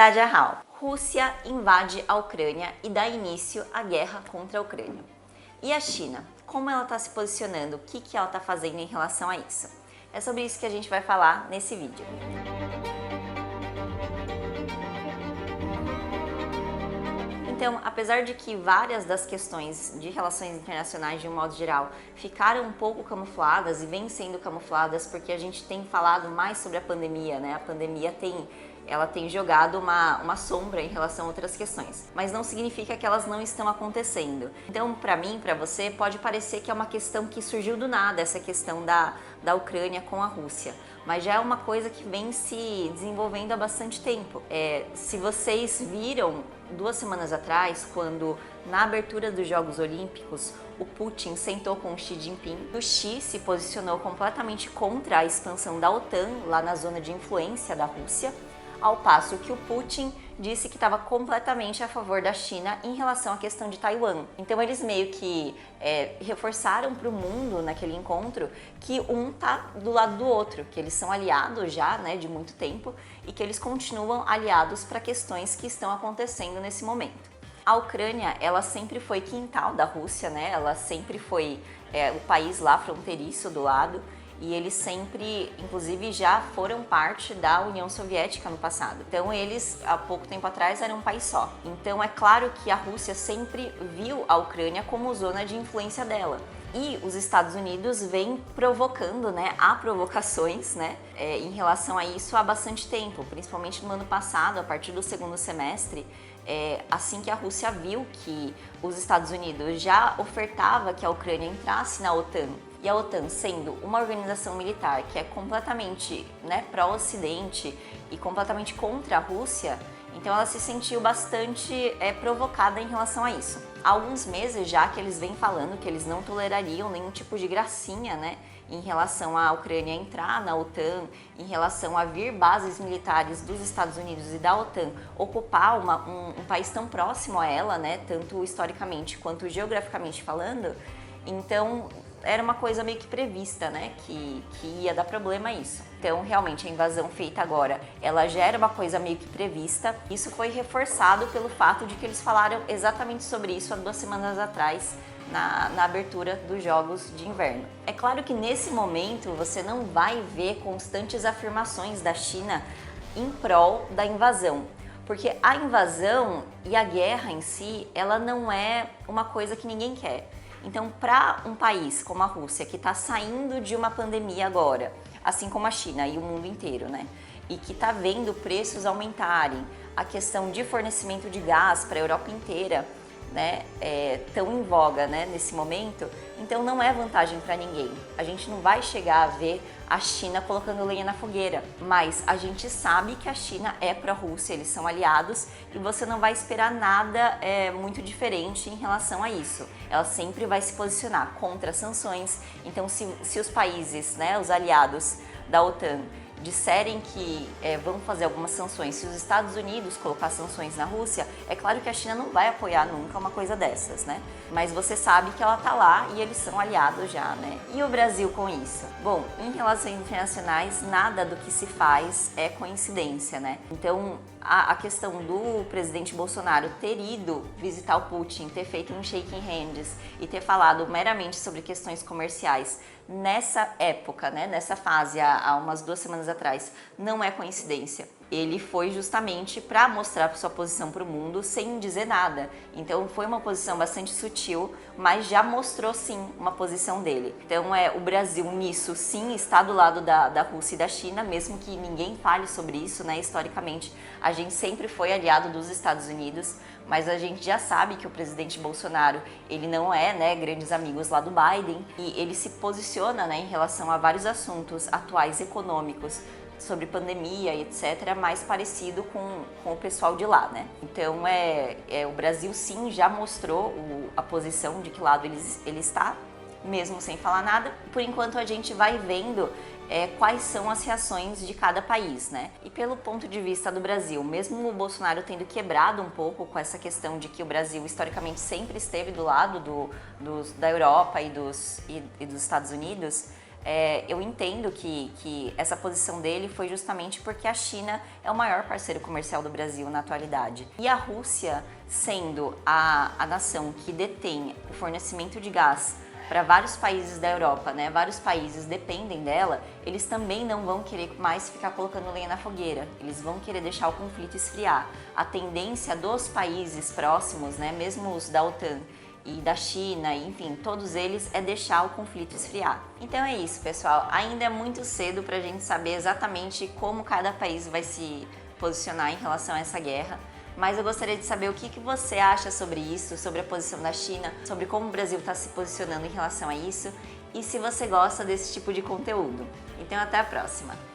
Tajahal. Rússia invade a Ucrânia e dá início à guerra contra a Ucrânia. E a China? Como ela está se posicionando? O que ela está fazendo em relação a isso? É sobre isso que a gente vai falar nesse vídeo. Então, apesar de que várias das questões de relações internacionais, de um modo geral, ficaram um pouco camufladas e vêm sendo camufladas porque a gente tem falado mais sobre a pandemia, né? A pandemia ela tem jogado uma sombra em relação a outras questões, mas não significa que elas não estão acontecendo. Então, para mim, para você, pode parecer que é uma questão que surgiu do nada, essa questão da Ucrânia com a Rússia, mas já é uma coisa que vem se desenvolvendo há bastante tempo. Se vocês viram 2 semanas atrás, quando na abertura dos Jogos Olímpicos o Putin sentou com o Xi Jinping, o Xi se posicionou completamente contra a expansão da OTAN lá na zona de influência da Rússia, ao passo que o Putin disse que estava completamente a favor da China em relação à questão de Taiwan. Então eles meio que reforçaram para o mundo naquele encontro que um está do lado do outro, que eles são aliados já, né, de muito tempo, e que eles continuam aliados para questões que estão acontecendo nesse momento. A Ucrânia, ela sempre foi quintal da Rússia, né? Ela sempre foi o país lá fronteiriço do lado, e eles sempre, inclusive, já foram parte da União Soviética no passado. Então eles, há pouco tempo atrás, eram um país só. Então é claro que a Rússia sempre viu a Ucrânia como zona de influência dela. E os Estados Unidos vêm provocando, né, há provocações, né, em relação a isso há bastante tempo, principalmente no ano passado, a partir do segundo semestre, assim que a Rússia viu que os Estados Unidos já ofertava que a Ucrânia entrasse na OTAN, e a OTAN sendo uma organização militar que é completamente, né, pró-Ocidente e completamente contra a Rússia, então ela se sentiu bastante provocada em relação a isso. Há alguns meses já que eles vêm falando que eles não tolerariam nenhum tipo de gracinha, né, em relação à Ucrânia entrar na OTAN, em relação a vir bases militares dos Estados Unidos e da OTAN ocupar um país tão próximo a ela, né, tanto historicamente quanto geograficamente falando. Então era uma coisa meio que prevista, né, que ia dar problema isso. Então realmente a invasão feita agora, ela já era uma coisa meio que prevista. Isso foi reforçado pelo fato de que eles falaram exatamente sobre isso há 2 semanas atrás, na abertura dos Jogos de Inverno. É claro que nesse momento você não vai ver constantes afirmações da China em prol da invasão, porque a invasão e a guerra em si, ela não é uma coisa que ninguém quer. Então, para um país como a Rússia, que está saindo de uma pandemia agora, assim como a China e o mundo inteiro, né, e que está vendo preços aumentarem, a questão de fornecimento de gás para a Europa inteira, né, tão em voga, né, nesse momento, então não é vantagem para ninguém. A gente não vai chegar a ver a China colocando lenha na fogueira, mas a gente sabe que a China é pró-Rússia, eles são aliados e você não vai esperar nada muito diferente em relação a isso. Ela sempre vai se posicionar contra sanções, então se os países, né, os aliados da OTAN, disserem que vão fazer algumas sanções, se os Estados Unidos colocar sanções na Rússia, é claro que a China não vai apoiar nunca uma coisa dessas, né? Mas você sabe que ela tá lá e eles são aliados já, né? E o Brasil com isso? Bom, em relações internacionais, nada do que se faz é coincidência, né? Então, a questão do presidente Bolsonaro ter ido visitar o Putin, ter feito um shaking hands e ter falado meramente sobre questões comerciais nessa época, né, nessa fase, há umas 2 semanas atrás, não é coincidência. Ele foi justamente para mostrar sua posição para o mundo sem dizer nada. Então foi uma posição bastante sutil, mas já mostrou sim uma posição dele. Então o Brasil nisso sim está do lado da Rússia e da China, mesmo que ninguém fale sobre isso, né? Historicamente a gente sempre foi aliado dos Estados Unidos, mas a gente já sabe que o presidente Bolsonaro, ele não é, né, grandes amigos lá do Biden, e ele se posiciona, né, em relação a vários assuntos atuais econômicos, sobre pandemia e etc, mais parecido com o pessoal de lá, né? Então o Brasil sim já mostrou a posição de que lado ele está, mesmo sem falar nada. Por enquanto a gente vai vendo quais são as reações de cada país, né? E pelo ponto de vista do Brasil, mesmo o Bolsonaro tendo quebrado um pouco com essa questão de que o Brasil historicamente sempre esteve do lado da Europa e dos Estados Unidos, eu entendo que essa posição dele foi justamente porque a China é o maior parceiro comercial do Brasil na atualidade. E a Rússia, sendo a nação que detém o fornecimento de gás para vários países da Europa, né? Vários países dependem dela, eles também não vão querer mais ficar colocando lenha na fogueira, eles vão querer deixar o conflito esfriar. A tendência dos países próximos, né? Mesmo os da OTAN e da China, enfim, todos eles, é deixar o conflito esfriar. Então é isso, pessoal, ainda é muito cedo para a gente saber exatamente como cada país vai se posicionar em relação a essa guerra. Mas eu gostaria de saber o que você acha sobre isso, sobre a posição da China, sobre como o Brasil está se posicionando em relação a isso e se você gosta desse tipo de conteúdo. Então até a próxima!